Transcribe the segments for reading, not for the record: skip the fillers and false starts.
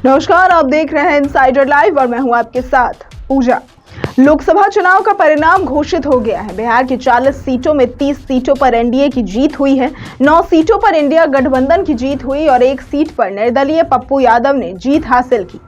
नमस्कार, आप देख रहे हैं इनसाइडर लाइव और मैं हूं आपके साथ पूजा। लोकसभा चुनाव का परिणाम घोषित हो गया है। बिहार की 40 सीटों में 30 सीटों पर एनडीए की जीत हुई है, 9 सीटों पर इंडिया गठबंधन की जीत हुई और 1 सीट पर निर्दलीय पप्पू यादव ने जीत हासिल की।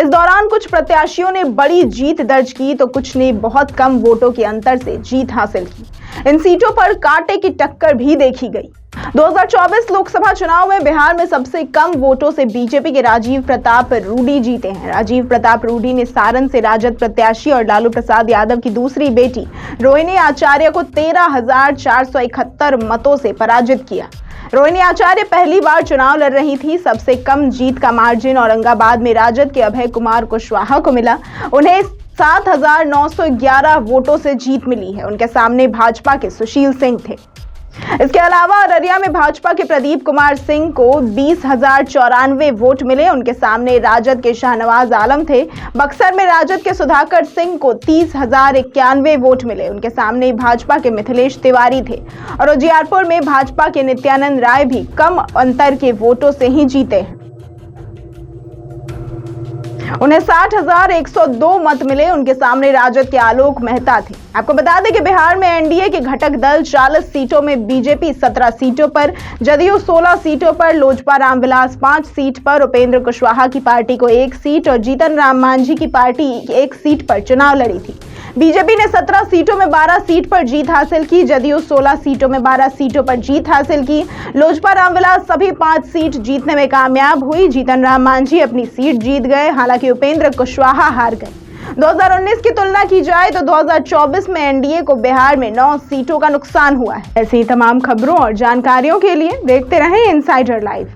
इस दौरान कुछ प्रत्याशियों ने बड़ी जीत दर्ज की तो कुछ ने बहुत कम वोटों के अंतर से जीत हासिल की। इन सीटों पर कांटे की टक्कर भी देखी गई। 2024 लोकसभा चुनाव में बिहार में सबसे कम वोटों से बीजेपी के राजीव प्रताप रूडी जीते हैं। राजीव प्रताप रूडी ने सारण से राजद प्रत्याशी और लालू प्रसाद यादव की दूसरी बेटी रोहिणी आचार्य को 13,471 मतों से पराजित किया। रोहिणी आचार्य पहली बार चुनाव लड़ रही थी। सबसे कम जीत का मार्जिन औरंगाबाद में राजद के अभय कुमार कुशवाहा को मिला। उन्हें 7,911 वोटों से जीत मिली है। उनके सामने भाजपा के सुशील सिंह थे। इसके अलावा अररिया में भाजपा के प्रदीप कुमार सिंह को 20,094 वोट मिले। उनके सामने राजद के शाहनवाज आलम थे। बक्सर में राजद के सुधाकर सिंह को 30,091 वोट मिले। उनके सामने भाजपा के मिथिलेश तिवारी थे और उजियारपुर में भाजपा के नित्यानंद राय भी कम अंतर के वोटों से ही जीते हैं। उन्हें 60,102 मत मिले। उनके सामने राजद के आलोक मेहता थे। आपको बता दें कि बिहार में एनडीए के घटक दल 40 सीटों में, बीजेपी 17 सीटों पर, जदयू 16 सीटों पर, लोजपा रामविलास 5 सीट पर, उपेंद्र कुशवाहा की पार्टी को 1 सीट और जीतन राम मांझी की पार्टी 1 सीट पर चुनाव लड़ी थी। बीजेपी ने 17 सीटों में 12 सीट पर जीत हासिल की। जदयू 16 सीटों में 12 सीटों पर जीत हासिल की। लोजपा रामविलास सभी 5 सीट जीतने में कामयाब हुई। जीतन राम मांझी अपनी सीट जीत गए, हालांकि उपेंद्र कुशवाहा हार गए। 2019 की तुलना की जाए तो 2024 में एनडीए को बिहार में 9 सीटों का नुकसान हुआ है। ऐसी तमाम खबरों और जानकारियों के लिए देखते रहें इनसाइडर लाइव।